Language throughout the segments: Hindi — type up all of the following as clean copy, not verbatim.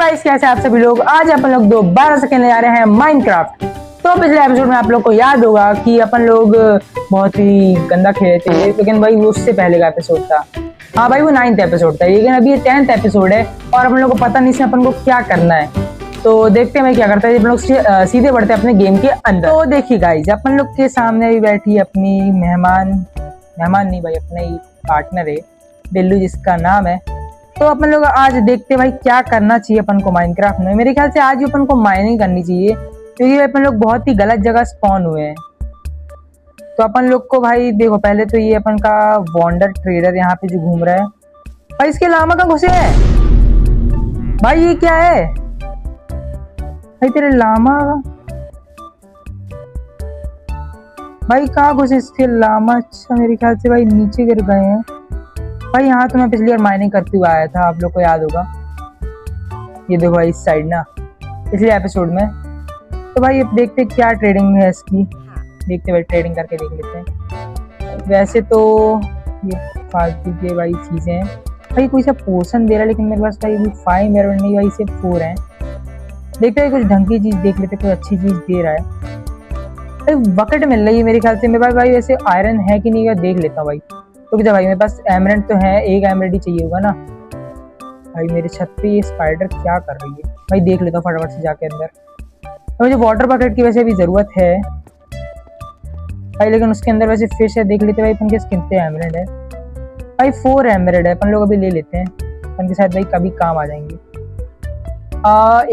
गाइस, कैसे आप सभी लोग। आज अपन लोग दोबारा से खेलने जा रहे हैं माइनक्राफ्ट। तो पिछले एपिसोड में आप लोग को याद होगा कि अपन लोग बहुत ही गंदा खेले थे, लेकिन भाई वो उससे पहले का एपिसोड था। हाँ भाई, वो 9th एपिसोड था, लेकिन अभी ये 10th एपिसोड है और अपन लोग को पता नहीं से अपन को क्या करना है। तो देखते हैं मैं क्या करता है। अपन लोग सीधे बढ़ते हैं अपने गेम के अंदर। तो देखिए गाइस, अपन लोग के सामने भी बैठी अपनी मेहमान नहीं भाई, अपना ही पार्टनर है बिल्लू, जिसका नाम है। तो अपन लोग आज देखते हैं भाई क्या करना चाहिए अपन को माइनक्राफ्ट में। मेरे ख्याल से आज भी अपन को माइनिंग करनी चाहिए, क्योंकि अपन लोग बहुत ही गलत जगह स्पॉन हुए हैं। तो अपन लोग को भाई देखो, पहले तो ये अपन का वॉन्डर ट्रेडर यहाँ पे जो घूम रहा है भाई, इसके लामा का घुसे है भाई। ये क्या है भाई, तेरे लामा भाई कहाँ घुसे इसके लामा? अच्छा, मेरे ख्याल से भाई नीचे गिर गए हैं भाई। यहाँ तो मैं पिछली बार माइनिंग करते हुए आया था, आप लोग को याद होगा। ये देखो भाई इस साइड ना, पिछले एपिसोड में। तो भाई अब देखते क्या ट्रेडिंग है इसकी, देखते भाई ट्रेडिंग करके देख लेते हैं। वैसे तो ये फालतू के भाई चीज़ें हैं भाई। कोई सा पोर्शन दे रहा है, लेकिन मेरे पास भाई 5 एमरल्ड नहीं भाई, सिर्फ 4 हैं। देखते हैं कुछ ढंग की चीज़ देख लेते, कोई अच्छी चीज़ दे रहा है भाई। बकेट मिल रही है मेरे ख्याल से। मेरे पास भाई वैसे आयरन है कि नहीं, देख लेता हूँ भाई। तो क्या भाई, मेरे पास एमरल्ड तो है, एक एमरल्ड ही चाहिए होगा ना भाई। मेरे छत पे ये स्पाइडर क्या कर रही है भाई, देख लेता हूँ फटाफट से जाके अंदर। तो मुझे वाटर बकेट की वैसे भी ज़रूरत है भाई, लेकिन उसके अंदर वैसे फिश है। देख लेते भाई अपन के कितने एमरल्ड है भाई। 4 एमरल्ड है, अपन लोग अभी ले लेते हैं। अपन के साथ भाई कभी काम आ जाएंगे।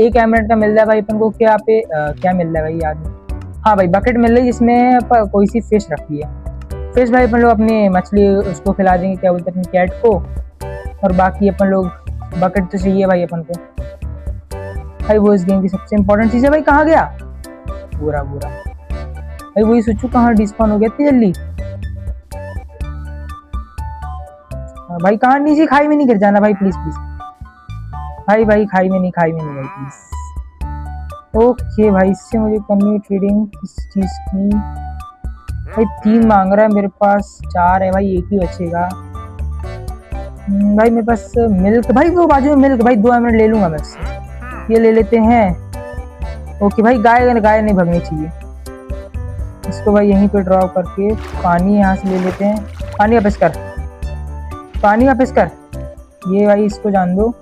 एक एमरल्ड का मिल रहा है भाई अपन को। क्या पे क्या मिल रहा है भाई, याद नहीं। हाँ भाई, बकेट मिल रही है जिसमें कोई सी फिश रखी है। फिश भाई अपन लोग अपनी मछली उसको खिला देंगे, क्या बोलते हैं, अपनी कैट को। और बाकी अपन लोग बकेट तो चाहिए भाई अपन को भाई। वो इस गेम की सबसे इम्पोर्टेंट चीज़ है भाई। कहाँ गया पूरा भाई? वही सोचू कहाँ डिस्पॉन हो गया इतनी जल्दी भाई। कहाँ नीचे खाई में नहीं गिर जाना भाई, प्लीज भाई खाई में नहीं भाई प्लीज। ओके भाई, इससे मुझे करनी ट्रेडिंग किस चीज़ की भाई? 3 मांग रहा है, मेरे पास 4 है भाई, एक ही बचेगा भाई। मेरे पास मिल्क भाई, वो बाजू में मिल्क भाई, 2 एमरल्ड ले लूंगा मैं इससे। ये ले लेते हैं। ओके भाई, गाय नहीं भगनी चाहिए। इसको भाई यहीं पे ड्रॉप करके पानी यहाँ से ले लेते हैं। पानी वापस कर ये भाई, इसको जान दो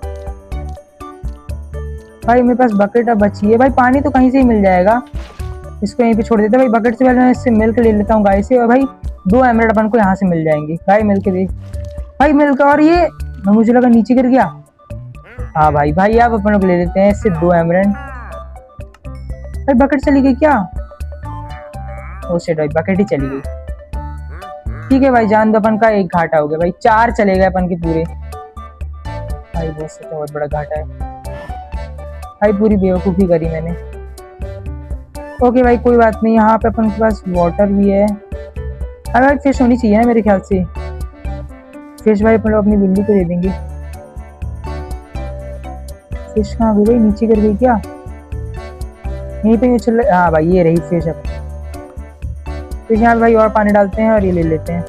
भाई। मेरे पास बकेट अब बची है भाई, पानी तो कहीं से ही मिल जाएगा। इसको यहीं पे छोड़ देते हैं भाई। बकेट से पहले मैं इससे मिल्क ले लेता हूँ गाय से, और भाई 2 एमरल्ड अपन को यहाँ से मिल जाएंगे। गाय मिल्क दे भाई, मिल्क। और ये मुझे लगा नीचे गिर गया। हाँ भाई अब अपन लोग ले लेते हैं इससे 2 एमरल्ड भाई। बकेट चली गई क्या? ओ शिट भाई, बकेट ही चली गई। ठीक है भाई, जान दो, अपन का एक घाटा हो गया भाई। 4 चले गए अपन के पूरे भाई। बहुत बड़ा घाटा है भाई, पूरी बेवकूफ़ी करी मैंने। ओके भाई, कोई बात नहीं। यहाँ पे अपन के पास वाटर भी है। अरे भाई फिश होनी चाहिए ना मेरे ख्याल से। फिश भाई अपन लोग अपनी बिल्ली को दे देंगे। फिश कहाँ गई भाई? नीचे गिर गई क्या? यहीं पे चल रहा। हाँ भाई, ये रही फिश। अब फिश यहाँ भाई और पानी डालते हैं और ये ले लेते हैं।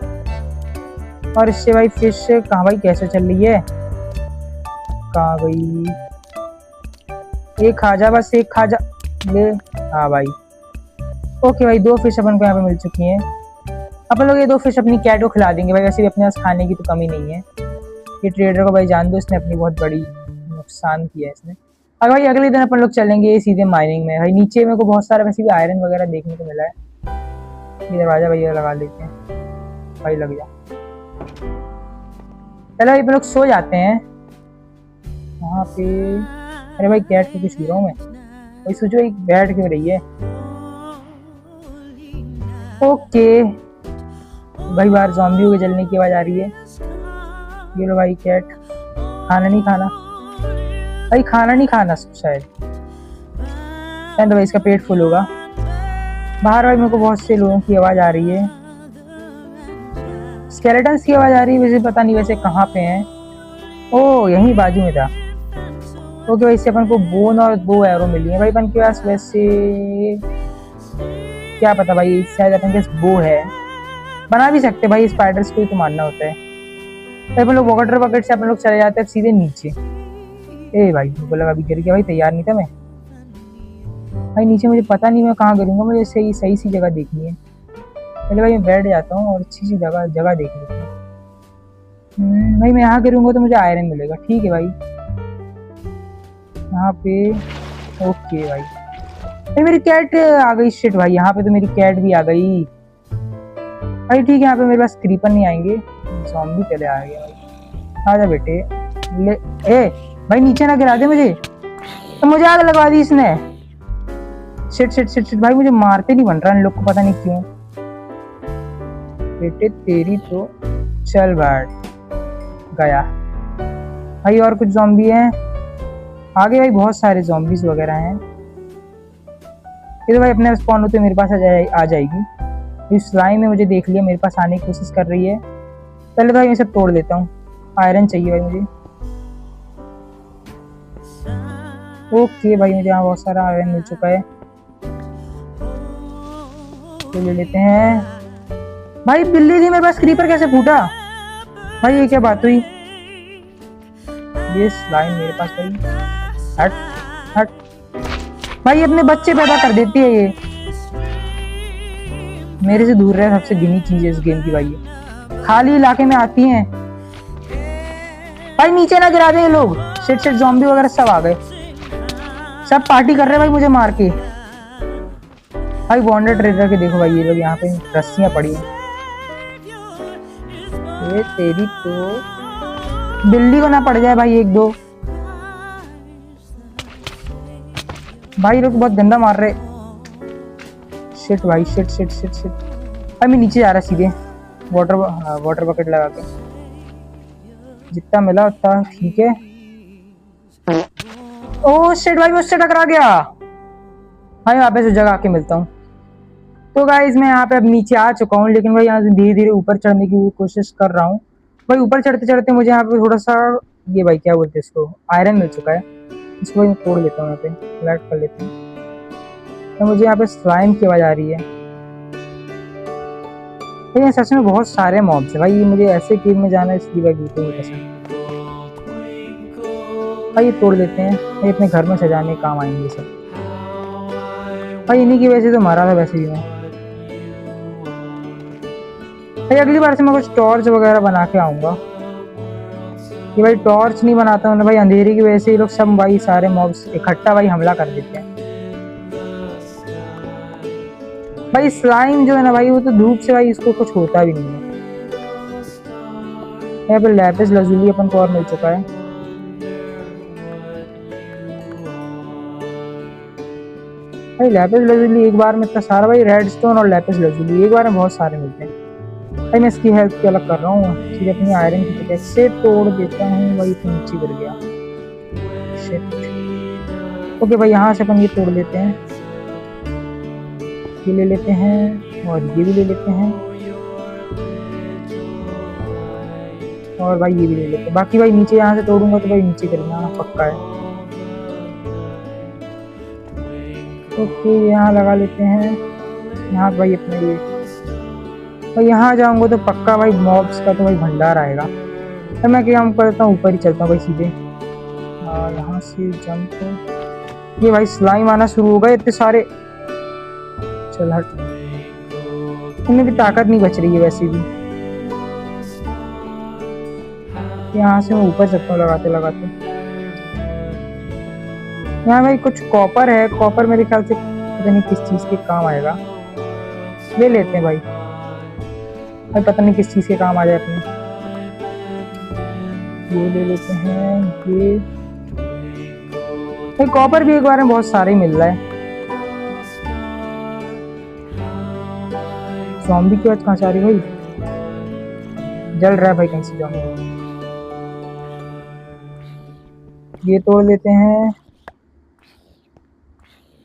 और इससे भाई फिश कहाँ भाई, कैसे चल रही है? कहाँ गई? एक खा जा, बस एक खा जा ले। हाँ भाई, ओके भाई, 2 फिश अपन को यहाँ पे मिल चुकी हैं। अपन लोग ये 2 फिश अपनी कैट को खिला देंगे भाई। वैसे भी अपने पास खाने की तो कमी नहीं है। ये ट्रेडर को भाई जान दो, इसने अपनी बहुत बड़ी नुकसान किया है इसने। और भाई अगले दिन अपन लोग चलेंगे सीधे माइनिंग में भाई। नीचे मेरे को बहुत सारा वैसे भी आयरन वगैरह देखने को मिला है। ये दरवाजा भाई लगा लेते हैं भाई, लग जा। चलो भाई अपन लोग सो जाते हैं वहाँ पे। अरे भाई कैट को कुछ रहा हूँ मैं भाई, सोचो एक बैठ क्यों रही है। ओके भाई, बाहर ज़ॉम्बियों के जलने की आवाज़ आ रही है। ये लो भाई कैट। खाना नहीं खाना शायद। तो भाई इसका पेट फुल होगा। बाहर भाई मेरे को बहुत से लोगों की आवाज़ आ रही है। स्केलेटन्स की आवाज़ आ रही है, वैसे पता नहीं वैसे कहाँ पे हैं। ओ यहीं बाजू में था। ओके भाई, इससे अपन को बोन और 2 एरो मिली है भाई अपन के पास। वैसे क्या पता भाई, शायद अपन के पास वो है, बना भी सकते भाई। स्पाइडर्स को ही तो मानना होता है। तो अपन लोग वाटर बकेट से अपन लोग चले जाते हैं सीधे नीचे। ए भाई को लगा अभी गिर गया भाई, तैयार नहीं था मैं भाई। नीचे मुझे पता नहीं मैं कहाँ गिरूंगा, मुझे सही सही सी जगह देखनी है। पहले भाई मैं बैठ जाता हूँ और अच्छी सी जगह जगह देख लेता हूँ। भाई मैं यहाँ गिरूंगा तो मुझे आयरन मिलेगा, ठीक है भाई। यहाँ पे ओके भाई। भाई मेरी कैट आ गई, शिट भाई यहाँ पे तो मेरी कैट भी आ गई भाई। ठीक है यहाँ पे मेरे पास क्रीपर नहीं आएंगे, ज़ॉम्बी पहले आ गया भाई। आजा बेटे ले। ए भाई नीचे ना गिरा दे मुझे, तो मुझे आग लगवा दी इसने। शिट शिट शिट शिट भाई, मुझे मारते नहीं बन रहा इन लोग को, पता नहीं क्यों। बेटे तेरी तो चल बैठ गया भाई। और कुछ ज़ॉम्बी हैं आगे भाई, बहुत सारे ज़ॉम्बीज वगैरह हैं। ये तो भाई अपने स्पॉन होते मेरे पास आ जाएगी। इस स्लाइम में मुझे देख लिया, मेरे पास आने की कोशिश कर रही है। पहले भाई मैं सब तोड़ देता हूँ, आयरन चाहिए भाई मुझे। ओके भाई मुझे यहाँ बहुत सारा आयरन मिल चुका है, तो ले लेते हैं। भाई बिल्ली थी मेरे पास, क्रीपर कैसे फूटा भाई, ये क्या बात हुई। ये स्लाइम मेरे पास भाई, हट हट भाई, अपने बच्चे पैदा कर देती है ये। मेरे से दूर रहे, सबसे घिनी चीज है इस गेम की भाई। ये खाली इलाके में आती हैं भाई, नीचे ना गिरा दे ये लोग। शिट शिट ज़ॉम्बी वगैरह सब आ गए, सब पार्टी कर रहे हैं भाई मुझे मार के। भाई बॉन्डेड ट्रेडर के देखो भाई, ये लोग यहाँ पे रस्सियां पड़ी हैं। ये तेरी तो बिल्ली को ना पड़ जाए भाई एक दो। भाई लोग बहुत गंदा मार रहे। शिट भाई शिट शिट शिट शिट भाई, मैं नीचे जा रहा सीधे वाटर बकेट लगा के। जितना मिला उतना ठीक है। ओह शिट भाई, मुझसे टकरा गया भाई। वापस उस जगह आके मिलता हूँ। तो गाइस मैं यहाँ पे अब नीचे आ चुका हूँ, लेकिन भाई यहाँ से धीरे धीरे ऊपर चढ़ने की कोशिश कर रहा हूँ भाई। ऊपर चढ़ते चढ़ते मुझे यहाँ पे थोड़ा सा ये भाई क्या बोलते हैं इसको, आयरन मिल चुका है। इसको भाई मैं तोड़ लेता हूँ, यहाँ पे सेलेक्ट कर लेता हूँ। तो मुझे यहाँ पे स्लाइम की आवाज आ रही है। लेकिन सच में बहुत सारे मॉब्स है भाई, मुझे ऐसे केव में जाना इसलिए भाई बिल्कुल नहीं पसंद भाई। ये तोड़ लेते हैं भाई, अपने घर में सजाने काम आएंगे सब भाई। इन्हीं की वजह से तो मारा था वैसे भी मैं भाई। अगली बार से मैं कुछ टॉर्च वगैरह बना के आऊंगा। ये भाई टॉर्च नहीं बनाता हूँ भाई, अंधेरे की वजह से ये लोग सब भाई सारे मॉब्स इकट्ठा भाई हमला कर देते हैं भाई। स्लाइम जो है ना भाई, वो तो धूप से भाई इसको कुछ होता भी नहीं है। यहाँ पे लैपिस लजुली अपन को और मिल चुका है। भाई लैपिस लजुली एक बार में इतना सारा भाई, रेडस्टोन और लैपिस लजुली एक बार में बहुत सारे मिलते हैं भाई। मैं इसकी हेल्थ की अलग कर रहा हूँ, ठीक है। अपनी आयरन की पिकेक से तोड़ देता हूँ भाई, तो नीचे गिर गया। शिट ओके भाई, यहाँ से अपन ये तोड़ लेते हैं, ये ले लेते हैं और ये भी ले लेते हैं, और भाई ये भी ले लेते हैं। बाकी भाई नीचे यहाँ से तोड़ूंगा तो भाई नीचे गिरना पक्का है। ओके यहाँ लगा लेते हैं, यहाँ भाई अपने लिए भाई। यहाँ जाऊंगा तो पक्का भाई मॉब्स का तो भाई भंडार आएगा। तो मैं क्या करता हूँ, ऊपर ही चलता हूँ भाई सीधे। यहाँ से जंप, ये भाई स्लाइम आना शुरू हो गए इतने सारे। चल हट, इनमें भी ताकत नहीं बच रही है वैसे भी। यहाँ से मैं ऊपर चलता हूँ लगाते लगाते। यहाँ भाई कुछ कॉपर है, कॉपर मेरे ख्याल से पता नहीं किस चीज के काम आएगा, ले लेते हैं भाई। भाई पता नहीं किस चीज के काम आ जाए अपने, ये ले लेते हैं। ये भाई कॉपर भी एक बार में बहुत सारे ही मिल रहा है। ज़ॉम्बी की आवाज कहाँ से आ रही भाई, जल रहा है भाई कहीं से ज़ॉम्बी। ये तोड़ लेते हैं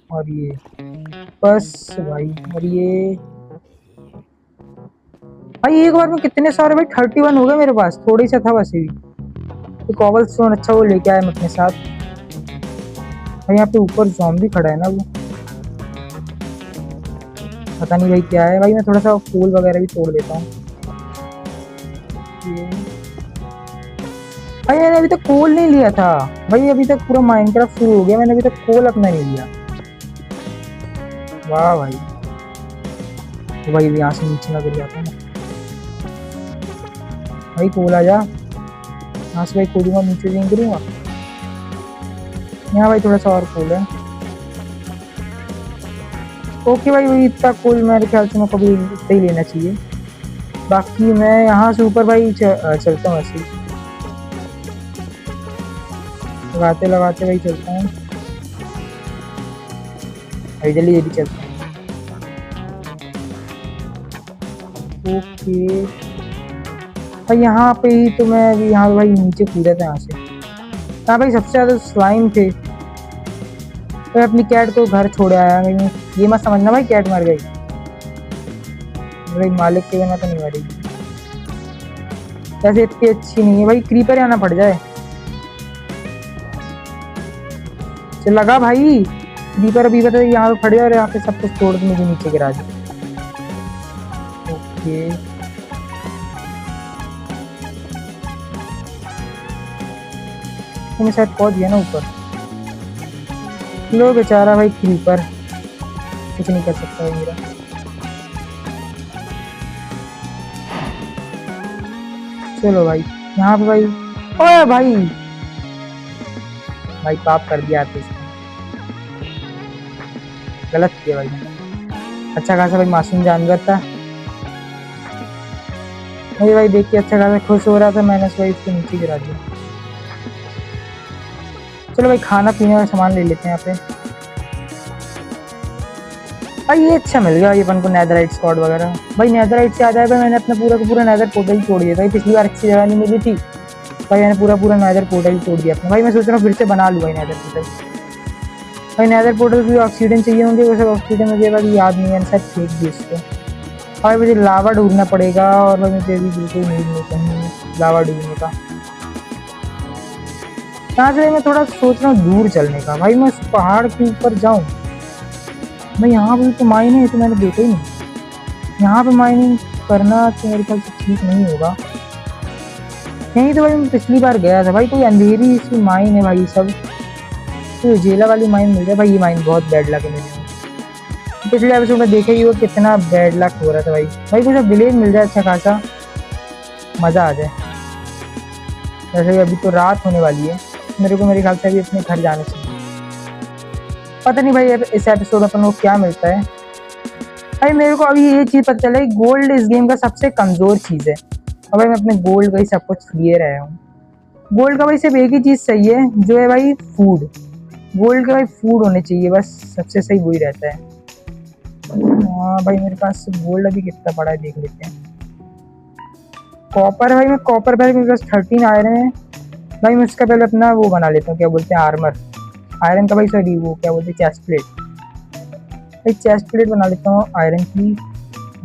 और ये बस भाई। और ये भाई एक बार में कितने सारे भाई, 31 हो गए मेरे पास। थोड़ी सा था वैसे भी। तो कॉबल स्टोन अच्छा वो लेके आया मैं अपने साथ भाई। यहाँ पे ऊपर ज़ॉम्बी खड़ा है ना, वो पता नहीं भाई क्या है भाई। मैं थोड़ा सा फूल वगैरह भी तोड़ देता हूँ। भाई मैंने अभी तक कोल नहीं लिया था। भाई अभी तक पूरा माइनक्राफ्ट शुरू हो गया, मैंने अभी तक कोल अपना नहीं लिया। वाह भाई। तो भाई यहाँ से नीचे ना गिर जाता ना भाई। कोल आ जा यहाँ से भाई, कूदूंगा नीचे नहीं गिरूंगा। यहाँ भाई थोड़ा सा और कोल है। ओके भाई, वही इतना कोल मेरे ख्याल से मैं कभी इतना ही लेना चाहिए। बाकी मैं यहाँ से ऊपर भाई चलता हूँ ऐसे लगाते लगाते भाई चलता हूँ भाई, जल्दी जल्दी चलता हूँ। ओके भाई, यहाँ पे ही तो मैं अभी यहाँ भाई नीचे कूदा था यहाँ से। यहाँ भाई सबसे ज़्यादा स्लाइम थे। मैं अपनी कैट को घर छोड़ आया भाई। ये मत समझना भाई कैट मर गई, भाई मालिक के बिना तो नहीं मरेगी। वैसे इतनी अच्छी नहीं है भाई, क्रीपर आना पड़ जाए। चल लगा भाई क्रीपर, अभी बता यहाँ पे फट जाए और यहाँ पे सब कुछ तोड़ के मुझे नीचे गिरा दे। ओके तुमने शायद पहुंच गया ना ऊपर। लो बेचारा भाई क्रीपर, कुछ नहीं कर सकता है मेरा। चलो भाई यहाँ पे भाई, ओए भाई भाई पाप कर दिया आपने, गलत किया भाई। अच्छा खासा भाई मासूम जानवर था, मुझे भाई देख के अच्छा खासा खुश हो रहा था, मैंने भाई इसको नीचे गिरा दिया। चलो भाई खाना पीने का सामान ले लेते हैं यहाँ पे। भाई ये अच्छा मिल गया ये अपन को, नेदरराइट स्क्वाड वगैरह। भाई नेदरराइट से आ जाए भाई, मैंने अपना पूरा का पूरा नेदर पोर्टल तोड़ दिया था। पिछली बार अच्छी जगह नहीं मिली थी भाई, मैंने पूरा नेदर पोर्टल तोड़ दिया अपना। भाई मैं सोच रहा हूँ फिर से बना लूँ भाई नेदर पोर्टल। भाई नेदर पोर्टल की ऑक्सीजन चाहिए होंगे, वो सब ऑक्सीजन मुझे भाई याद नहीं है, शायद फेंक दी उसको। भाई मुझे लावा ढूंढना पड़ेगा, और भाई मुझे अभी बिल्कुल नहीं कहीं लावा ढूंढने का। यहाँ से मैं थोड़ा सोच रहा हूँ दूर चलने का। भाई मैं उस पहाड़ के ऊपर जाऊँ भाई, यहाँ पे तो माइन है, तो मैंने देखा ही नहीं। यहाँ पे माइनिंग करना तो मेरे ख्याल से ठीक नहीं होगा। यहीं तो भाई मैं पिछली बार गया था भाई, कोई अंधेरी सी माइन है भाई सब, तो जेला वाली माइन मिल जाए भाई। ये माइन बहुत बैड लग है मुझे, पिछले एपिसोड में देखा ही वो कितना बैड लक हो रहा था भाई। भाई कुछ विलेज मिल जाए अच्छा खासा, मज़ा आ जाए। वैसे अभी तो रात होने वाली है, मेरे ख्याल से अभी अपने घर जाना चाहिए। पता नहीं भाई इस एपिसोड अपन को क्या मिलता है। भाई मेरे को अभी ये चीज़ पता चला है, गोल्ड इस गेम का सबसे कमज़ोर चीज़ है। और भाई मैं अपने गोल्ड का ही सब कुछ लिए रहा हूँ। गोल्ड का भाई सिर्फ एक ही चीज़ सही है, जो है भाई फूड। गोल्ड का भाई फूड होने चाहिए बस, सबसे सही वही रहता है। हाँ भाई मेरे पास गोल्ड अभी कितना पड़ा है देख लेते हैं। कॉपर, भाई मैं कॉपर भाई मेरे पास 13 आयरन है भाई। मैं उसका पहले अपना वो बना लेता हूँ, क्या बोलते हैं आर्मर आयरन का भाई, सॉरी वो क्या बोलते हैं चेस्ट प्लेट। भाई चेस्ट प्लेट बना लेता हूँ आयरन की,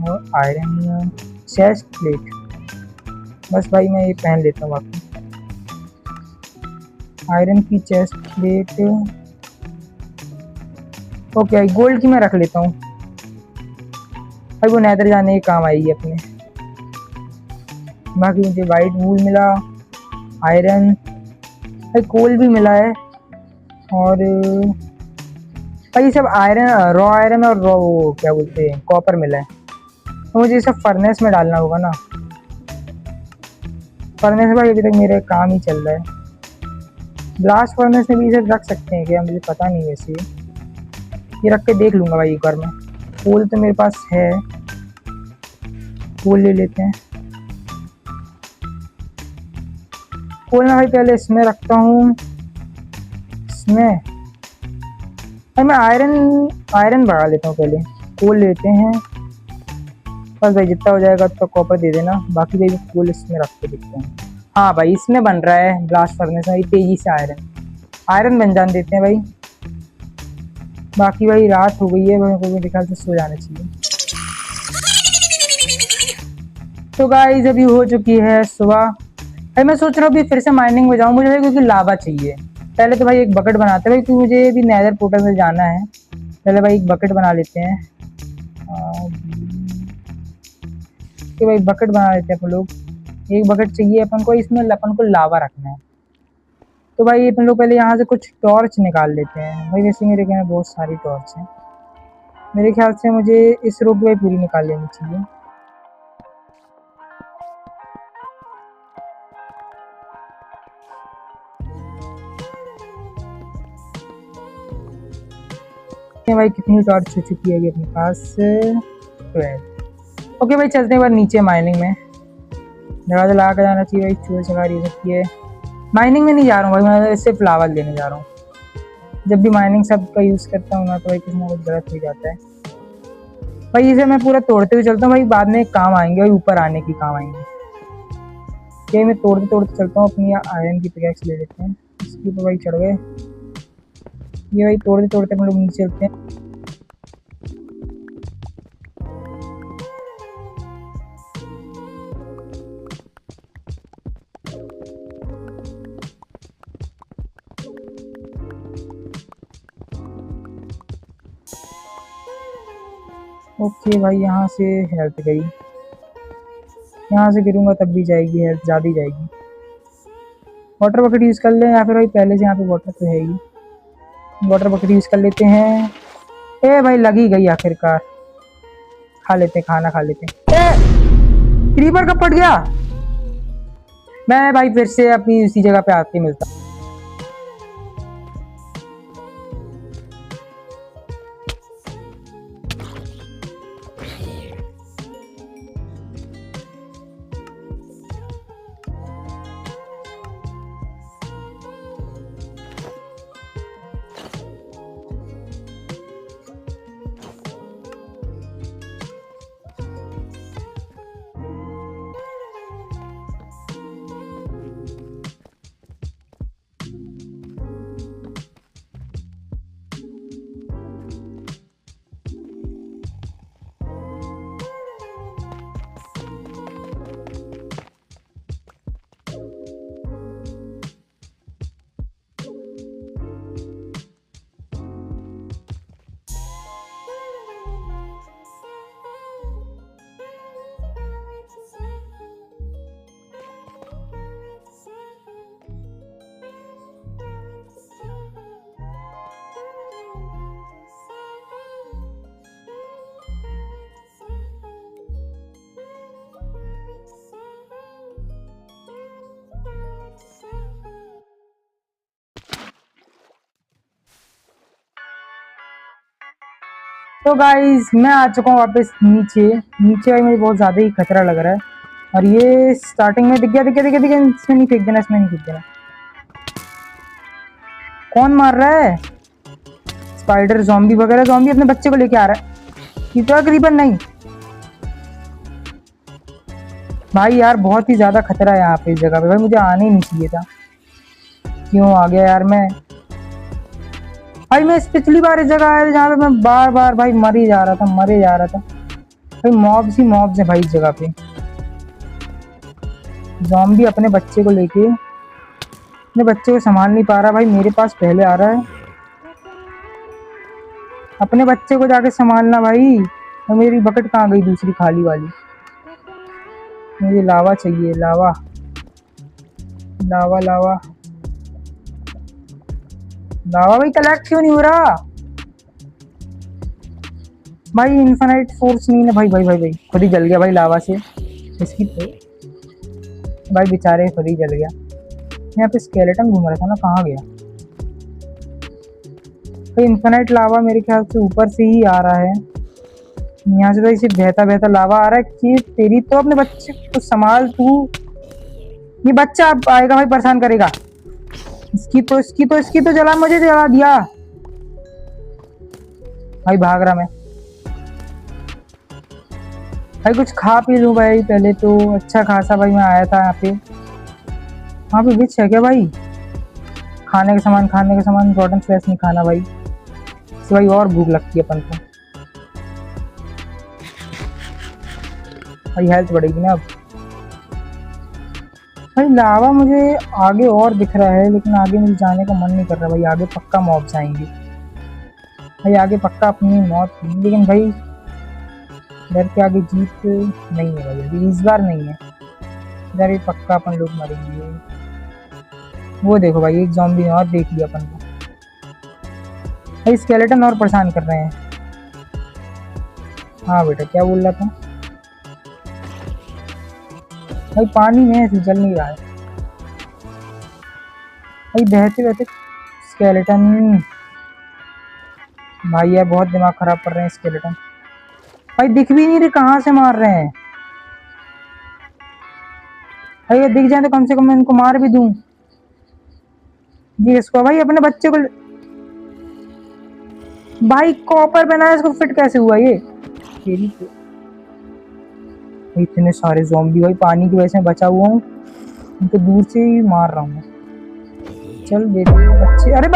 और आयरन चेस्ट प्लेट बस भाई मैं ये पहन लेता हूँ। बाकी आयरन की चेस्ट प्लेट ओके भाई, गोल्ड की मैं रख लेता हूँ भाई, वो नेदर जाने के काम आएगी अपने। बाकी मुझे वाइट वूल मिला, आयरन भाई, कोल भी मिला है, और भाई ये सब आयरन, रॉ आयरन और रॉ क्या बोलते हैं कॉपर मिला है। तो मुझे ये सब फर्नेस में डालना होगा ना। फर्नेस भाई अभी तक मेरा काम ही चल रहा है। ब्लास्ट फर्नेस में भी इसे रख सकते हैं क्या, मुझे पता नहीं। वैसे ये रख के देख लूँगा भाई एक बार में। कोल तो मेरे पास है, कोल ले लेते हैं। कोल ना भाई पहले इसमें रखता हूँ, इसमें भाई मैं आयरन बढ़ा लेता हूँ पहले। कोल लेते हैं बस भाई, जितना हो जाएगा उतना कॉपर दे देना। बाकी भाई कोल इसमें रख के देखते हैं। हाँ भाई इसमें बन रहा है ब्लास्ट फर्नेस में तेजी से आयरन बन जान देते हैं भाई। बाकी भाई रात हो गई है, मेरे ख्याल से सो जाना चाहिए। तो गाइस अभी हो चुकी है सुबह। भाई मैं सोच रहा हूँ अभी फिर से माइनिंग में जाऊँ मुझे भाई, क्योंकि लावा चाहिए। पहले तो भाई एक बकेट बनाते हैं भाई, क्योंकि मुझे भी नेदर पोर्टल में जाना है। पहले भाई एक बकेट बना लेते हैं, कि भाई बकेट बना लेते हैं अपन लोग। एक बकेट चाहिए अपन को, इसमें अपन को लावा रखना है। तो भाई अपन लोग पहले यहाँ से कुछ टॉर्च निकाल लेते हैं भाई। वैसे मेरे घर में बहुत सारी टॉर्च हैं, मेरे ख्याल से मुझे इस रोक भाई पूरी निकाल लेनी चाहिए। ये भाई कितनी टॉर्च हो चुकी है अपने पास? 12। ओके भाई चलते हैं बार नीचे माइनिंग में। दरवाजा लगा कर जाना चाहिए भाई, चोर चकारी हो सकती है। माइनिंग में नहीं जा रहा हूँ भाई, मैं सिर्फ लावा लेने जा रहा हूँ। जब भी माइनिंग सब का यूज़ करता हूँ ना तो भाई कुछ ना कुछ गलत हो जाता है भाई। इसे मैं पूरा तोड़ते हुए चलता हूँ भाई, बाद में काम आएंगे भाई, ऊपर आने की काम आएंगे। ये मैं तोड़ते तोड़ते चलता हूँ। अपनी आयरन की पिकैक्स ले लेते हैं, इसके ऊपर भाई चढ़ गए। ये भाई तोड़ते तोड़ते हम लोग नीचे चलते हैं। ओके भाई यहाँ से हेल्थ गई, यहाँ से गिरूंगा तब भी जाएगी हेल्थ, ज़्यादा ही जाएगी। वाटर बकेट यूज़ कर लें या फिर भाई पहले से यहाँ पे वाटर तो है ही, वाटर बकेट यूज़ कर लेते हैं। ए भाई लगी गई आखिरकार, खा लेते हैं, खाना खा लेते हैं। क्रीपर कब पड़ गया? मैं भाई फिर से अपनी उसी जगह पे आके मिलता। तो गाइज मैं आ चुका हूँ वापस नीचे। नीचे भाई मुझे बहुत ज़्यादा ही खतरा लग रहा है। और ये स्टार्टिंग में दिख गया दिख गया दिख गया दिख गया। इसमें नहीं फेंक देना, इसमें नहीं फेंक देना। कौन मार रहा है? स्पाइडर, ज़ॉम्बी वगैरह। ज़ॉम्बी अपने बच्चे को लेके आ रहा है। क्रीपर क्रीपर नहीं भाई यार, बहुत ही ज़्यादा खतरा है यहाँ पे इस जगह पे भाई। मुझे आने ही नहीं चाहिए था, क्यों आ गया यार मैं भाई। मैं पिछली बार इस जगह आया था जहाँ पे मैं बार बार भाई मर ही जा रहा था, मरे जा रहा था भाई। मॉब्स ही मॉब्स है भाई इस जगह पे। ज़ॉम्बी अपने बच्चे को लेके, अपने बच्चे को संभाल नहीं पा रहा भाई, मेरे पास पहले आ रहा है। अपने बच्चे को जाके संभालना भाई। तो मेरी बकेट कहाँ गई दूसरी खाली वाली? मुझे लावा चाहिए, लावा लावा लावा लावा भाई कलेक्ट क्यों नहीं हो रहा भाई? इन्फिनाइट फोर्स नहीं ना भाई। भाई भाई भाई खुद ही जल गया भाई लावा से। इसकी तो भाई बेचारे खुद ही जल गया। यहाँ पे स्केलेटन घूम रहा था ना, कहाँ गया भाई? इन्फिनाइट लावा मेरे ख्याल से ऊपर से ही आ रहा है। यहाँ से तो इसे बहता बहता लावा आ रहा है कि तेरी तो। अपने बच्चे को संभाल तू, ये बच्चा अब आएगा भाई, परेशान करेगा। इसकी तो जला, मुझे जला दिया भाई। भाग रहा मैं भाई, कुछ खा पी लूँ भाई पहले तो। अच्छा खासा भाई मैं आया था यहाँ पे। वहाँ पे विच है क्या भाई? खाने का सामान, खाने का सामान। रॉटन फ्लैश नहीं खाना भाई, इससे भाई और भूख लगती है अपन को भाई। हेल्थ बढ़ेगी ना अब भाई। लावा मुझे आगे और दिख रहा है, लेकिन आगे मुझे जाने का मन नहीं कर रहा भाई। आगे पक्का मॉब्स आएंगे भाई, आगे पक्का अपनी मौत होगी। लेकिन भाई डर के आगे जीत नहीं है भाई, अभी इस बार नहीं है। इधर ही पक्का अपन लोग मरेंगे। वो देखो भाई, एक ज़ॉम्बी और देख लिया अपन को भाई। स्केलेटन और परेशान कर रहे हैं। हाँ बेटा, क्या बोल रहा था भाई? पानी में ऐसे चल नहीं रहा है भाई, बहते बहते स्केलेटन। भाई यार बहुत दिमाग खराब कर रहे हैं स्केलेटन भाई। दिख भी नहीं रहे, कहाँ से मार रहे हैं भाई? ये दिख जाए तो कम से कम मैं इनको मार भी दूं। जी इसको भाई, अपने बच्चे को भाई कॉपर बनाया, इसको फिट कैसे हुआ ये? तेरी तो इतने सारे ज़ॉम्बी भाई, पानी की वजह से बचा हुआ हूँ, इनको दूर से ही मार रहा हूँ। चल देखो बच्चे, अरे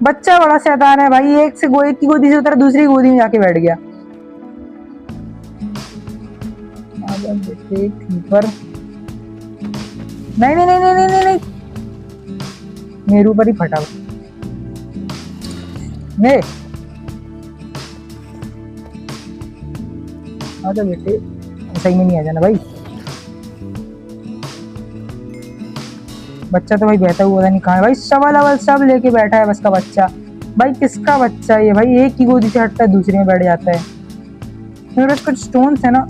बच्चा बड़ा शैतान है भाई। एक की गोदी से उतर, दूसरी गोदी में जाके बैठ गया। ऊपर नहीं नहीं नहीं नहीं नहीं नहीं, मेरे ऊपर ही फटा नहीं। आजा बेटे, सही में नहीं आ जाना भाई। बच्चा तो भाई बहता हुआ नहीं कहाँ है भाई? सवाल अवल सब लेके बैठा है बस का बच्चा भाई। किसका बच्चा है ये भाई? एक की गोदी से हटता है, दूसरे में बैठ जाता है। मेरे पास कुछ स्टोन्स है ना,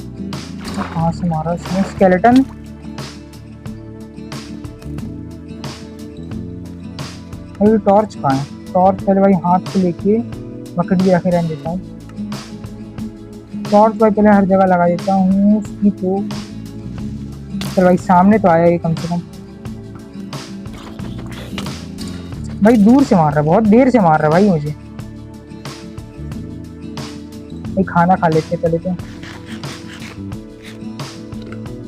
कहाँ से मारा उसने स्केलेटन? भाई टॉर्च कहाँ है? टॉर्च पहले भाई हाथ से लेके बकेट भी रखे रहने देता हूँ। टॉर्च भाई पहले हर जगह लगा देता हूँ उसकी। तो चल भाई, सामने तो आया ये कम से कम। भाई दूर से मार रहा है, बहुत देर से मार रहा है भाई मुझे। भाई खाना खा लेते पहले तो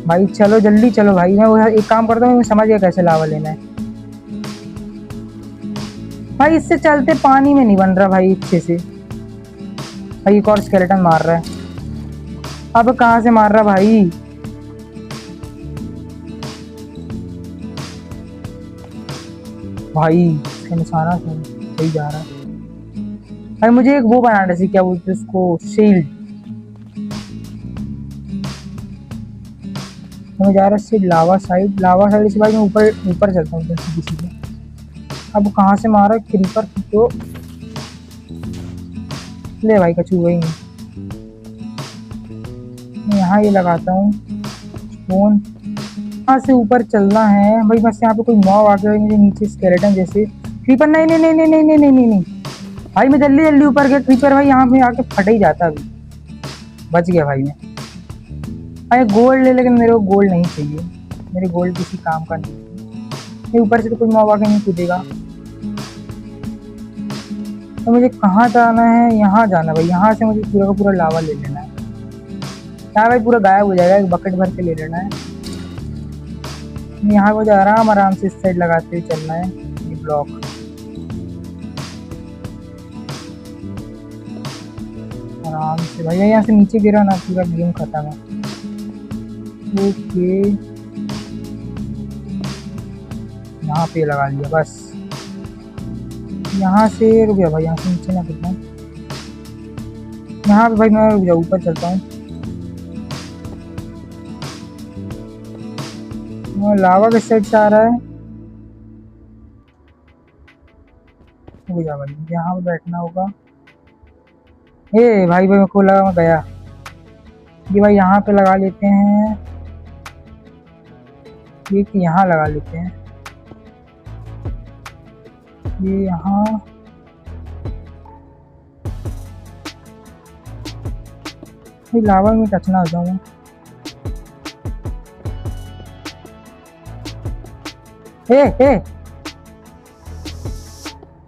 भाई। चलो जल्दी चलो भाई, मैं एक काम करता हूँ, मैं समझ गया कैसे लावा लेना है भाई। इससे चलते पानी में नहीं बन रहा भाई अच्छे से भाई। एक और स्केलेटन मार रहा है। अब कहाँ से मार रहा भाई? भाई निशाना सही जा रहा है भाई। मुझे एक वो बनाना चाहिए, क्या बोलते हैं उसको, शील्ड। मैं जा रहा है लावा साइड से भाई। मैं ऊपर चलता हूँ किसी से। अब कहाँ से मारा क्रीपर तो? ले भाई, कछू वही नहीं। मैं यहाँ ये लगाता हूँ फोन। यहाँ से ऊपर चलना है भाई। बस यहाँ पे कोई मॉब आ गया मुझे नीचे, स्केलेटन जैसे। क्रीपर नहीं नहीं नहीं नहीं नहीं नहीं नहीं नहीं भाई, मैं जल्दी जल्दी ऊपर गया। क्रीपर भाई यहाँ पे आके फट ही जाता। अभी बच गया भाई मैं। भाई गोल्ड ले, लेकिन मेरे को गोल्ड नहीं चाहिए। मेरे गोल्ड किसी काम का नहीं। ऊपर से तो कोई मॉब आके नहीं कूदेगा। तो मुझे कहाँ जाना है? यहाँ जाना भाई। यहाँ से मुझे पूरा का पूरा लावा ले लेना है। यहाँ भाई पूरा गायब हो जाएगा, एक बकेट भर के ले लेना है। यहाँ को आराम से इस साइड लगाते हुए चलना है। ये ब्लॉक आराम से भाई। यहाँ से नीचे गिरा ना, पूरा गेम खत्म है। ओके, यहाँ पे लगा लिया बस। यहाँ से रुक गया भाई, यहाँ से नीचे ना गिरना। यहाँ पे भाई मैं रुक जाऊँ, ऊपर चलता हूँ। लावा किस साइड से आ रहा है? रुक जा भाई, यहाँ पे बैठना होगा। ए भाई मेरे को लगा मैं गया। ये भाई यहाँ पे लगा लेते हैं, ये यहाँ लगा लेते हैं। ये यहाँ लावा में टच ना हो जाऊँ। ए ए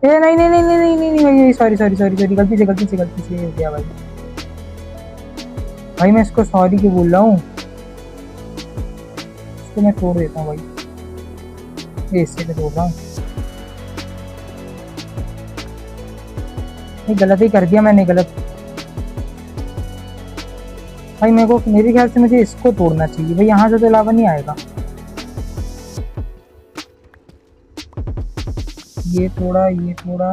ए नहीं नहीं नहीं नहीं नहीं नहीं भाई, सॉरी सॉरी सॉरी सॉरी, गलती से हो गया भाई। भाई मैं इसको सॉरी क्यों बोल रहा हूँ? इसको मैं तोड़ देता हूँ भाई। इससे तो तोड़ रहा हूँ। नहीं, गलत ही कर दिया मैंने, गलत भाई। मेरे ख्याल से मुझे इसको तोड़ना चाहिए भाई। यहाँ से तो लावा नहीं आएगा। ये थोड़ा, ये थोड़ा,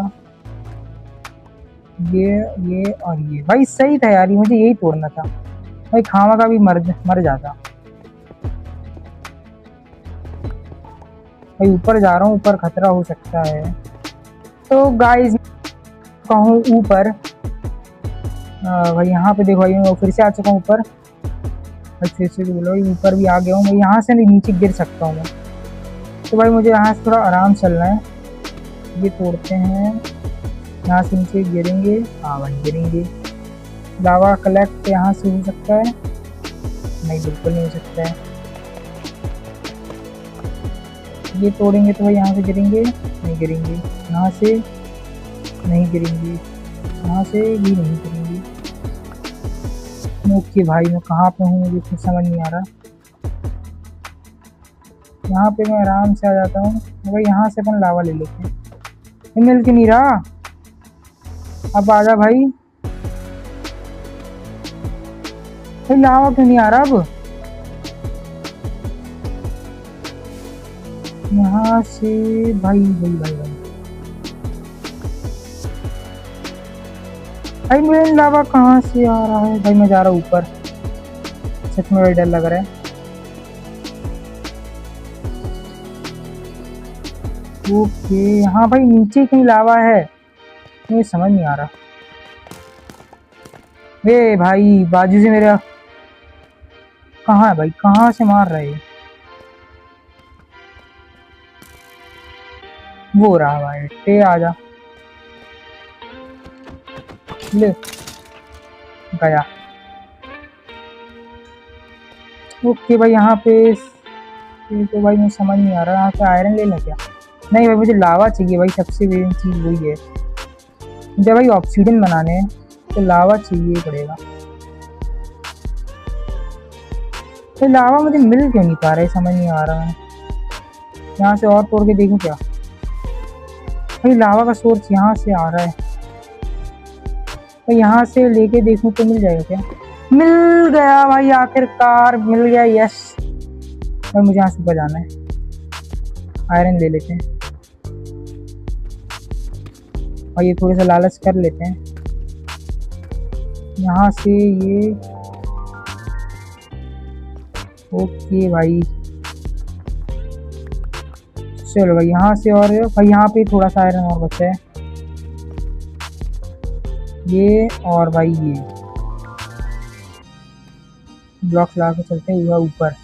ये और ये भाई सही था यार। मुझे यही तोड़ना था भाई, खामा का भी मर जाता भाई ऊपर जा रहा हूँ, ऊपर खतरा हो सकता है। तो गाइस कहूँ ऊपर, भाई यहाँ पे देखो भाई मैं फिर से आ चुका हूँ ऊपर। भाई फिर से बोलो ऊपर भी आ गया हूँ मैं, यहाँ से नहीं नीचे गिर सकता हूँ मैं। तो भाई मुझे यहाँ से थोड़ा आराम चलना है। ये तोड़ते हैं, यहाँ से नीचे गिरेंगे। हाँ भाई गिरेंगे। लावा कलेक्ट यहाँ से हो सकता है? नहीं, बिल्कुल नहीं हो सकता है। ये तोड़ेंगे तो भाई यहाँ से गिरेंगे? नहीं गिरेंगे। यहाँ से नहीं गिरेंगे, यहाँ से भी नहीं गिरेंगे। ओके भाई मैं कहाँ पे हूँ मुझे कुछ समझ नहीं आ रहा। यहाँ पे मैं आराम से आ जाता हूँ। भाई यहाँ से अपन लावा ले लेते हैं। मिल के नहीं रहा, अब आजा भाई। भाई लावा क्यों नहीं आ रहा अब? यहाँ से भाई भाई भाई भाई भाई मेरे लावा कहाँ से आ रहा है? भाई मैं जा रहा हूँ ऊपर, सच में भाई डर लग रहा है। ओके हाँ भाई नीचे कहीं लावा है, मुझे समझ नहीं आ रहा। वे भाई बाजू से मेरा कहाँ है भाई, कहाँ से मार रहे हैं? वो रहा भाई, टे आजा। ले गया। ओके भाई यहाँ पे तो भाई मुझे समझ नहीं आ रहा, यहाँ पे आयरन ले लें क्या? नहीं भाई मुझे लावा चाहिए भाई, सबसे मेन चीज़ वही है। जब भाई ऑक्सीजन बनाने हैं तो लावा चाहिए पड़ेगा। तो लावा मुझे मिल क्यों नहीं पा रहा है, समझ नहीं आ रहा है। यहाँ से और तोड़ के देखूँ क्या? भाई लावा का सोर्स यहाँ से आ रहा है, तो यहाँ से लेके देखूँ तो मिल जाएगा क्या? मिल गया भाई, आखिरकार मिल गया। यस भाई मुझे यहाँ से ऊपर जाना है। आयरन ले लेते हैं और ये थोड़ा सा लालच कर लेते हैं। यहाँ से ये ओके भाई, चलो भाई यहाँ से। और भाई यहाँ पे थोड़ा सा आयरन और बचा है, ये और भाई ये ब्लॉक ला के चलते हैं ऊपर।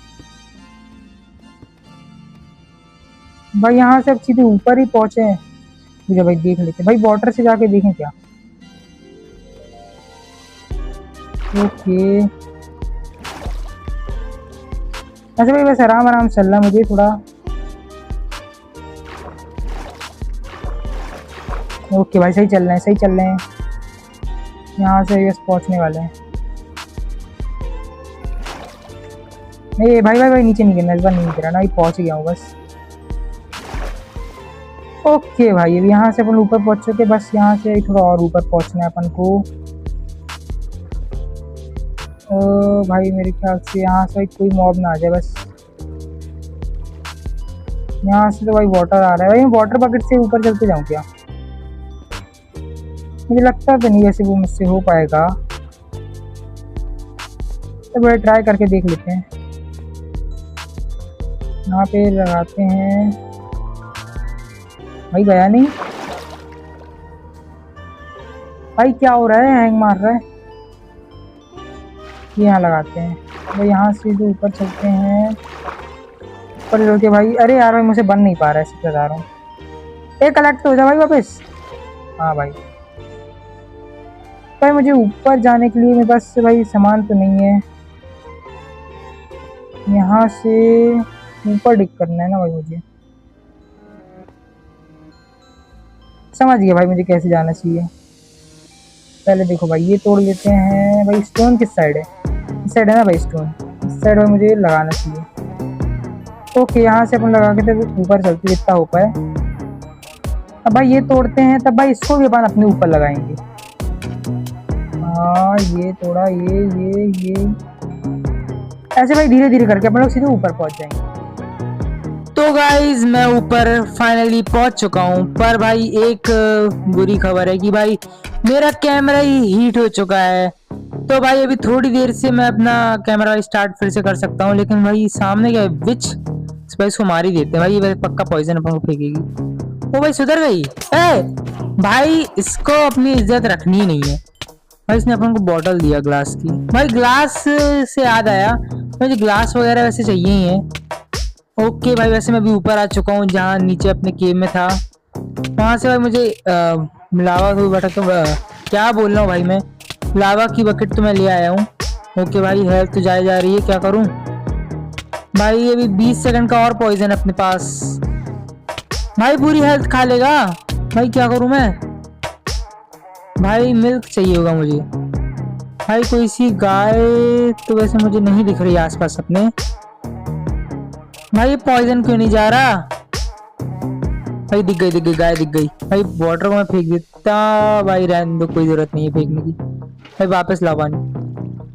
भाई यहाँ से अब सीधे ऊपर ही पहुंचे हैं। मुझे भाई देख लेते हैं भाई, वाटर से जाके देखें क्या? ओके ऐसे भाई बस आराम आराम चल रहा है मुझे थोड़ा। ओके भाई सही चल रहे हैं, सही चल रहे हैं। यहाँ से बस पहुँचने वाले हैं। नहीं भाई भाई भाई नीचे नहीं गिरना, इस बार नहीं गिरा ना, भाई पहुँच गया हूँ बस। ओके भाई अभी यहाँ से अपन ऊपर पहुँच चुके, बस यहाँ से थोड़ा और ऊपर पहुँचना है अपन को। भाई मेरे ख्याल से यहाँ से कोई मॉब ना आ जाए बस। यहाँ से तो भाई वाटर आ रहा है भाई, मैं वाटर बकेट से ऊपर चलते जाऊँ क्या? मुझे लगता तो नहीं वैसे वो मुझसे हो पाएगा, तो भाई ट्राई करके देख लेते हैं। यहाँ पे लगाते हैं। भाई गया नहीं भाई, क्या हो रहा है? हैंग मार रहा है। ये यहाँ लगाते हैं भाई, यहाँ से जो ऊपर चलते हैं ऊपर चल के भाई। अरे यार भाई मुझसे बन नहीं पा रहा है, इससे बता रहा हूँ। एक कलेक्ट हो जा भाई वापस। हाँ भाई भाई मुझे ऊपर जाने के लिए मेरे पास भाई सामान तो नहीं है। यहाँ से ऊपर डिग करना है ना भाई मुझे, समझ गया भाई मुझे कैसे जाना चाहिए। पहले देखो भाई ये तोड़ लेते हैं। भाई स्टोन किस साइड है? इस साइड है ना भाई स्टोन, इस साइड में मुझे लगाना चाहिए। ओके यहाँ से अपन लगा के तो ऊपर चलते जितना हो पाए। अब भाई ये तोड़ते हैं, तब भाई इसको भी अपन अपने ऊपर लगाएंगे। हाँ ये तोड़ा, ये ऐसे भाई धीरे धीरे करके अपन लोग सीधे ऊपर पहुंच जाएंगे। तो गाइज मैं ऊपर फाइनली पहुंच चुका हूं, पर भाई एक बुरी खबर है कि भाई मेरा कैमरा ही हीट हो चुका है। तो भाई अभी थोड़ी देर से मैं अपना कैमरा स्टार्ट फिर से कर सकता हूं, लेकिन भाई सामने क्या है विच इस भाई इसको मार ही देते हैं भाई, ये पक्का पॉइजन अपन को फेंकेगी। ओ भाई सुधर गई। ए भाई इसको अपनी इज्जत रखनी ही नहीं है भाई। इसने अपन को बॉटल दिया ग्लास की। भाई ग्लास से याद आया, मुझे ग्लास वगैरह वैसे चाहिए ही है। ओके भाई, वैसे मैं अभी ऊपर आ चुका हूँ जहाँ नीचे अपने केव में था। वहां से भाई मुझे लावा हुई बटा तो क्या बोल रहा हूँ भाई, मैं लावा की बकेट तो मैं ले आया हूँ। ओके भाई, हेल्थ तो जाए जा रही है, क्या करूँ भाई। अभी 20 सेकंड का और पॉइजन अपने पास। भाई पूरी हेल्थ खा लेगा भाई, क्या करूँ मैं। भाई मिल्क चाहिए होगा मुझे भाई। कोई सी गाय तो वैसे मुझे नहीं दिख रही आसपास अपने। भाई ये पॉइजन क्यों नहीं जा रहा। भाई दिख गई गाय दिख गई भाई। वाटर को मैं फेंक देता भाई, रहने दो, कोई जरूरत नहीं है फेंकने की। भाई वापस लाओ पानी।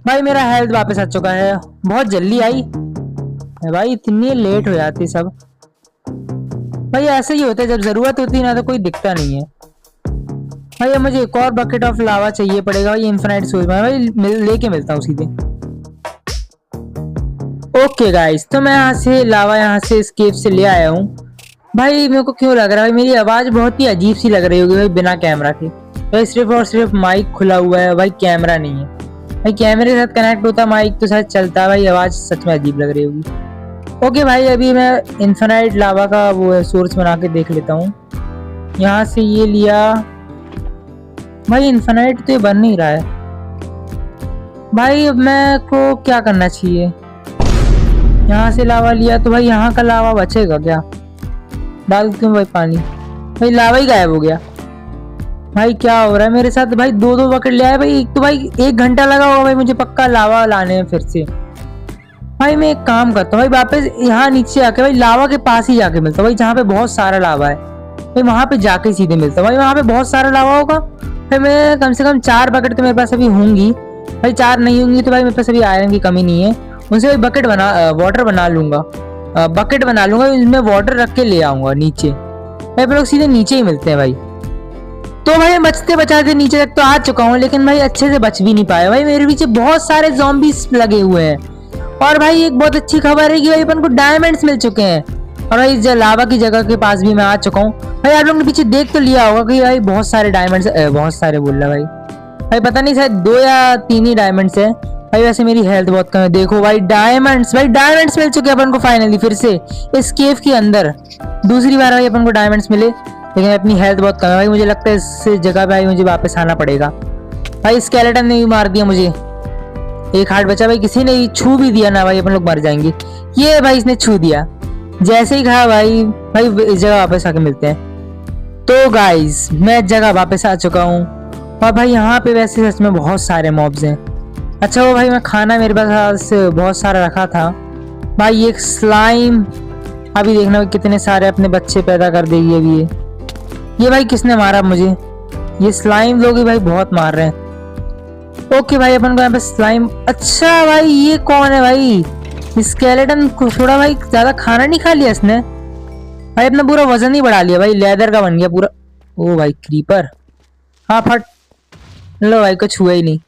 भाई मेरा हेल्थ वापस आ चुका है, बहुत जल्दी आई भाई, इतनी लेट हो जाती सब। भाई ऐसे ही होता है, जब जरूरत होती है ना तो कोई दिखता नहीं है भाई। अब मुझे एक और बकेट ऑफ लावा चाहिए पड़ेगा भाई, इन्फिनाइट सोर्स में भाई लेके मिलता हूँ सीधे। ओके गाइस, तो मैं यहाँ से लावा यहाँ से इस केव से ले आया हूँ भाई। मेरे को क्यों लग रहा है भाई मेरी आवाज बहुत ही अजीब सी लग रही होगी भाई बिना कैमरा के। भाई सिर्फ और सिर्फ माइक खुला हुआ है भाई, कैमरा नहीं है भाई। कैमरे के साथ कनेक्ट होता माइक तो शायद चलता भाई, आवाज सच में अजीब लग रही होगी। ओके भाई, अभी मैं इन्फिनाइट लावा का वो है सोर्स बना के देख लेता हूँ। यहाँ से ये लिया भाई, इन्फिनाइट तो ये बन नहीं रहा है भाई। अब मैं को क्या करना चाहिए। यहाँ से लावा लिया तो भाई यहाँ का लावा बचेगा क्या। डाल क्यों भाई पानी, भाई लावा ही गायब हो गया भाई। क्या हो रहा है मेरे साथ भाई। दो बकेट ले आए भाई। एक तो भाई 1 घंटा लगा होगा भाई मुझे पक्का लावा लाने में फिर से। भाई मैं एक काम करता हूँ भाई, वापस यहाँ नीचे आके भाई लावा के पास ही जाके मिलता हूँ भाई, जहाँ पे बहुत सारा लावा है भाई, वहां पे जाके सीधे मिलता हूँ भाई। वहां पे बहुत सारा लावा होगा फिर मैं कम से कम 4 बकेट तो मेरे पास अभी होंगी भाई। 4 नहीं होंगी तो भाई मेरे पास अभी आयरन की कमी नहीं है। उनसे भाई बकेट वाटर बना लूंगा, बकेट बना लूंगा, इसमें वाटर रख के ले आऊंगा नीचे भाई। लोग सीधे नीचे ही मिलते हैं भाई। तो भाई बचते बचाते नीचे तक तो आ चुका हूँ, लेकिन भाई अच्छे से बच भी नहीं पाया भाई। मेरे पीछे बहुत सारे ज़ॉम्बीज लगे हुए हैं। और भाई एक बहुत अच्छी खबर है कि भाई अपन को डायमंड्स मिल चुके हैं। और भाई इस लावा की जगह के पास भी मैं आ चुका हूँ भाई। आप लोगों ने पीछे देख तो लिया होगा कि भाई बहुत सारे डायमंड्स, बहुत सारे बोल रहा भाई पता नहीं शायद 2 या 3 ही डायमंड्स है भाई। वैसे मेरी हेल्थ बहुत कम है। देखो भाई डायमंड्स मिल चुके हैं अपन को फाइनली फिर से इस केव के अंदर। दूसरी बार भाई अपन को डायमंड्स मिले, लेकिन अपनी हेल्थ बहुत कम है भाई। मुझे लगता है इस जगह पे भाई मुझे वापस आना पड़ेगा भाई। स्केलेटन ने भी मार दिया मुझे, 1 हार्ट बचा भाई। किसी ने छू भी दिया ना भाई, अपन लोग मर जाएंगे। ये भाई इसने छू दिया, जैसे ही कहा भाई इस जगह वापस आके मिलते हैं। तो गाइस मैं जगह वापस आ चुका हूँ और भाई यहाँ पे वैसे सच में बहुत सारे मॉब्स हैं। अच्छा वो भाई मैं खाना मेरे पास बहुत सारा रखा था भाई। एक स्लाइम अभी देखना कितने सारे अपने बच्चे पैदा कर देगी अभी। ये भाई किसने मारा मुझे, ये स्लाइम लोग ही भाई बहुत मार रहे हैं। ओके भाई अपन को यहाँ पे स्लाइम। अच्छा भाई ये कौन है भाई, स्केलेटन को थोड़ा भाई ज्यादा खाना नहीं खा लिया इसने भाई, अपना पूरा वजन ही बढ़ा लिया भाई, लेदर का बन गया पूरा। ओ भाई क्रीपर, हाँ फट लो भाई, कुछ हुआ ही नहीं।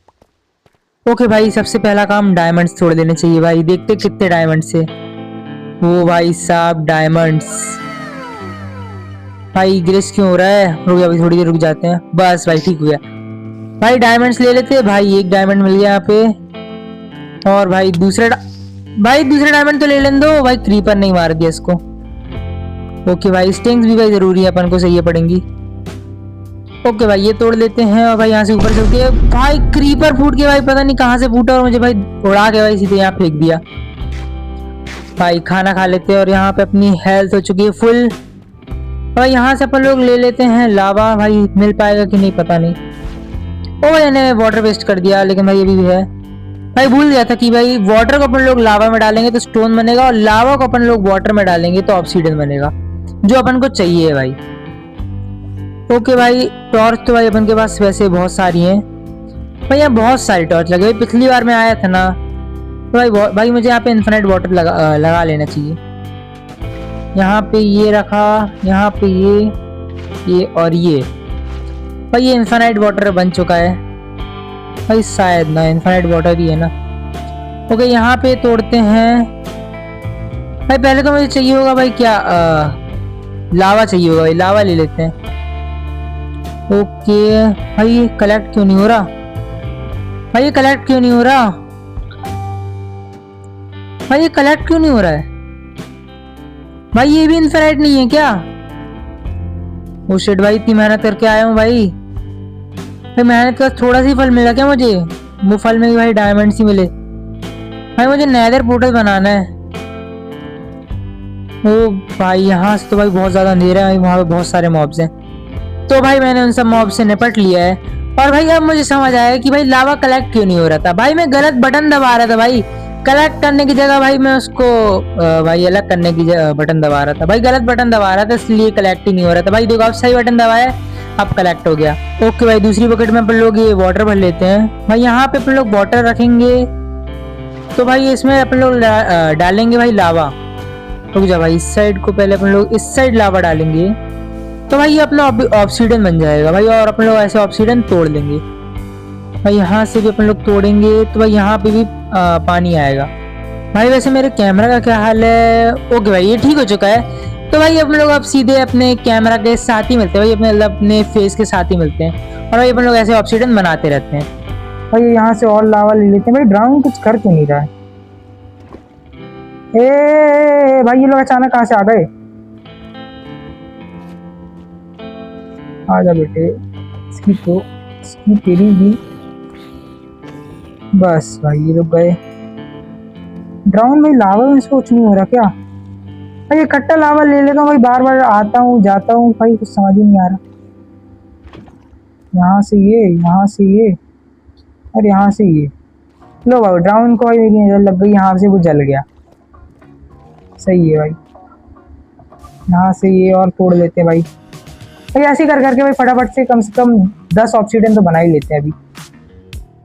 ओके भाई सबसे पहला काम डायमंड्स तोड़ देने चाहिए भाई। देखते कितने डायमंड्स है। ओ भाई साहब डायमंड्स भाई। ग्लिच क्यों हो रहा है, रुक जा भाई थोड़ी देर रुक जाते हैं। बस भाई ठीक हो गया भाई। डायमंड्स ले लेते भाई। 1 डायमंड मिल गया यहाँ पे। और भाई दूसरे डायमंड तो ले लेने दो भाई। क्रीपर नहीं मार दिया इसको। ओके भाई स्टिंग्स भी भाई जरूरी है, अपन को चाहिए पड़ेंगी। ओके भाई ये तोड़ लेते हैं। और भाई यहाँ से ऊपर चल के भाई क्रीपर फूट के भाई पता नहीं कहाँ से फूटा और मुझे भाई उड़ा के भाई सीधे यहाँ फेंक दिया भाई। खाना खा लेते हैं और यहाँ पे अपनी हेल्थ हो चुकी है फुल। और यहाँ से अपन लोग ले लेते हैं लावा भाई। मिल पाएगा कि नहीं पता नहीं। ओ भाई मैंने वाटर वेस्ट कर दिया, लेकिन भाई अभी भी है भाई। भूल गया था कि भाई वाटर को अपन लोग लावा में डालेंगे तो स्टोन बनेगा, और लावा को अपन लोग वाटर में डालेंगे तो ऑब्सीडियन बनेगा, जो अपन को चाहिए भाई। ओके भाई टॉर्च तो भाई अपन के पास वैसे बहुत सारी हैं भाई। यहाँ बहुत सारी टॉर्च लगे भाई। पिछली बार मैं आया था ना तो भाई मुझे यहाँ पे इन्फिनिट वाटर लगा लेना चाहिए। यहाँ पे ये रखा, यहाँ पे ये और ये भाई। ये इन्फिनिट वाटर बन चुका है भाई, शायद ना इन्फिनिट वाटर ही है ना। ओके यहाँ पे तोड़ते हैं भाई पहले तो मुझे चाहिए होगा भाई क्या लावा चाहिए होगा भाई, लावा ले लेते हैं। ओके भाई ये कलेक्ट क्यों नहीं हो रहा, भाई ये कलेक्ट क्यों नहीं हो रहा, भाई ये कलेक्ट क्यों नहीं हो रहा है भाई, ये भी इन्फिनाइट नहीं है क्या। ओ शिट भाई इतनी मेहनत करके आया हूँ भाई, भाई मेहनत का थोड़ा सी फल मिला क्या मुझे, वो फल में भी भाई डायमंड्स ही मिले। भाई मुझे नेदर पोर्टल बनाना है। ओ भाई यहाँ से तो भाई बहुत ज्यादा अंधेरा है, वहाँ पे बहुत सारे मॉब्स हैं। तो भाई मैंने उन सब मॉब से निपट लिया है। और भाई अब मुझे समझ आया कि भाई लावा कलेक्ट क्यों नहीं हो रहा था, भाई मैं गलत बटन दबा रहा था भाई, कलेक्ट करने की जगह भाई मैं उसको भाई अलग करने की बटन दबा रहा था भाई, गलत बटन दबा रहा था इसलिए कलेक्ट ही नहीं हो रहा था भाई। देखो अब सही बटन दबाया, अब कलेक्ट हो गया। ओके भाई दूसरी बकेट में अपन लोग ये वाटर भर लेते हैं भाई, यहाँ पे अपन लोग वाटर रखेंगे तो भाई इसमें अपन लोग डालेंगे भाई लावा। रुक जा भाई, इस साइड को पहले अपन लोग इस साइड लावा डालेंगे तो भाई ये अपना ऑब्सीडियन बन जाएगा भाई, और अपन लोग ऐसे ऑब्सीडियन तोड़ लेंगे भाई, यहाँ से भी अपन लोग तोड़ेंगे तो भाई यहाँ पे भी पानी आएगा भाई। वैसे मेरे कैमरा का क्या हाल है, ओके भाई ये ठीक हो चुका है। तो भाई अपन लोग अब सीधे अपने कैमरा के साथ ही मिलते हैं भाई, अपने फेस के साथ ही मिलते हैं, और भाई अपन लोग ऐसे ऑब्सीडियन बनाते रहते हैं भाई। यहाँ से और लावा ले लेते हैं भाई, ड्राउन कुछ कर क्यों नहीं रहा है। ए भाई ये लोग अचानक कहाँ से आ गए, आजा बेटे, इसकी तेरी भी, बस भाई ये लोग गए। ड्राउन भाई लावा में इसको कुछ नहीं हो रहा क्या भाई, ये कट्टा लावा ले लेता हूँ भाई, बार बार आता हूँ जाता हूँ भाई, कुछ समझ ही नहीं आ रहा। यहाँ से ये, यहाँ से ये, और यहाँ से ये, लो भाई ड्राउन को भाई मेरी नजर लग गई, यहाँ से वो जल गया। सही है भाई, यहाँ से ये और तोड़ लेते हैं भाई। भाई ऐसे कर करके भाई फटाफट से कम 10 ऑब्सीडियन तो बना ही लेते हैं अभी।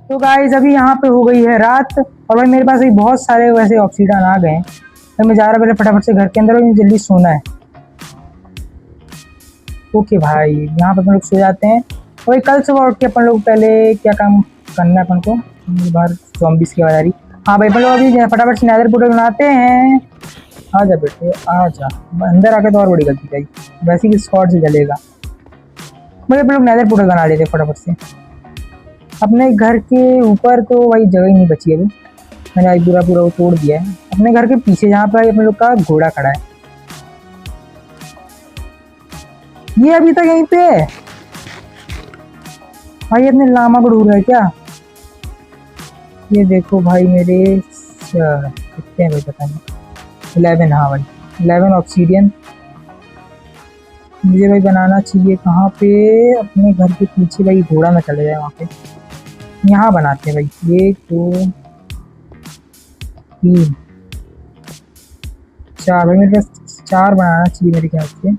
तो गाइस अभी यहाँ पे हो गई है रात, और भाई मेरे पास बहुत सारे वैसे ऑब्सीडियन आ गए हैं, तो मैं जा रहा पहले फटाफट से घर के अंदर, और मुझे जल्दी सोना है। ओके भाई यहाँ पे अपन लोग सो जाते हैं, तो भाई कल सुबह उठ के अपन लोग पहले क्या काम करना है अपन को, बाहर ज़ॉम्बीज़ की आवाज़ आ रही। हाँ भाई अपन लोग अभी फटाफट से नेदर पोर्टल बनाते हैं। आजा बेटे आजा, अंदर आके तो और बड़ी गलती करी, वैसे ही स्कॉट से जलेगा भाई। अपन लोग नेदर पोर्टल बना लेते हैं फटाफट से। अपने घर के ऊपर तो भाई जगह ही नहीं बची अभी, मैंने आज पूरा वो तोड़ दिया है। अपने घर के पीछे जहाँ पे अपने लोग का घोड़ा खड़ा है, ये अभी तक यहीं पे है भाई, अपने लामा को ढूंढ रहा है क्या। ये देखो भाई मेरे कितने हैं भाई पता नहीं, 11, हाँ भाई 11 ऑब्सीडियन मुझे भाई बनाना चाहिए। कहाँ पे, अपने घर के पीछे भाई, घोड़ा में चले जाए वहाँ पे, यहाँ बनाते हैं भाई। 1 2 3 4 भाई, मेरे पास 4 बनाना चाहिए मेरे ख्याल से।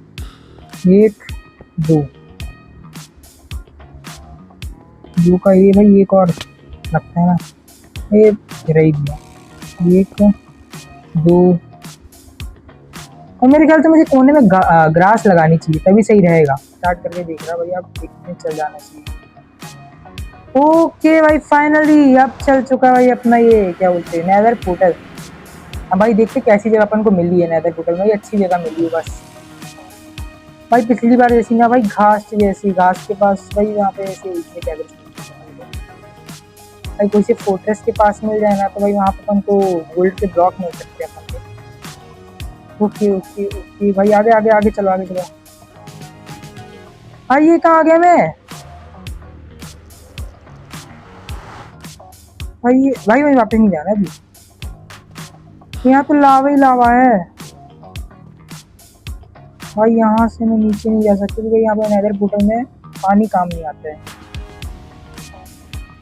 1 2 का ये भाई एक और लगता है ना, ये रही दिया। 1 2 और मेरे ख्याल से मुझे कोने में ग्रास लगानी चाहिए तभी सही रहेगा। स्टार्ट करके देख रहा भाई, अब देखने चल जाना चाहिए। ओके भाई फाइनली अब चल चुका है भाई अपना ये क्या बोलते हैं नेदर पोर्टल। अब भाई देखते कैसी जगह अपन को मिली है नेदर पोर्टल में, अच्छी जगह मिली है बस भाई। पिछली बार जैसी ना भाई, घास जैसी, घास के पास भाई वहाँ पे ऐसे उठने क्या भाई, कोई से फोर्ट्रेस के पास मिल जाए ना तो भाई वहाँ पे अपन को गोल्ड के ब्लॉक मिल सकते हैं अपन को। ओके ओके ओके भाई आगे आगे आगे चलो, आगे चलो भाई। ये कहाँ आ गया मैं भाई, भाई भाई वापस नहीं जाना अभी, यहाँ तो लावा ही लावा है भाई। यहाँ से मैं नीचे नहीं जा सकती क्योंकि यहाँ पे नेदर पोर्टल में पानी काम नहीं आता है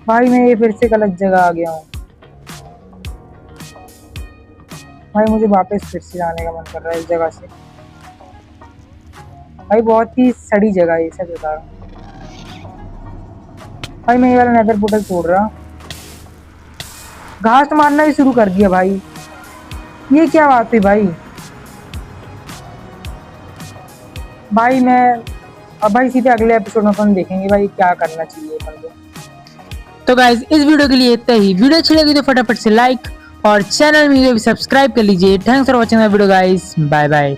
भाई। मैं ये फिर से गलत जगह आ गया हूँ भाई, मुझे वापस फिर से जाने का मन कर रहा है इस जगह से भाई, बहुत ही सड़ी जगह है सच बता रहा हूँ भाई। मैं ये वाला नेदर पोर्टल तोड़ रहा, घास मारना भी शुरू कर दिया भाई, ये क्या बात है भाई। भाई मैं अब भाई सीधे अगले एपिसोड में अपन देखेंगे भाई क्या करना चाहिए अपन को। तो गाइज इस वीडियो के लिए इतना ही। वीडियो अच्छी लगी तो फटाफट से लाइक और चैनल में भी सब्सक्राइब कर लीजिए। Thanks for watching my video guys, bye bye.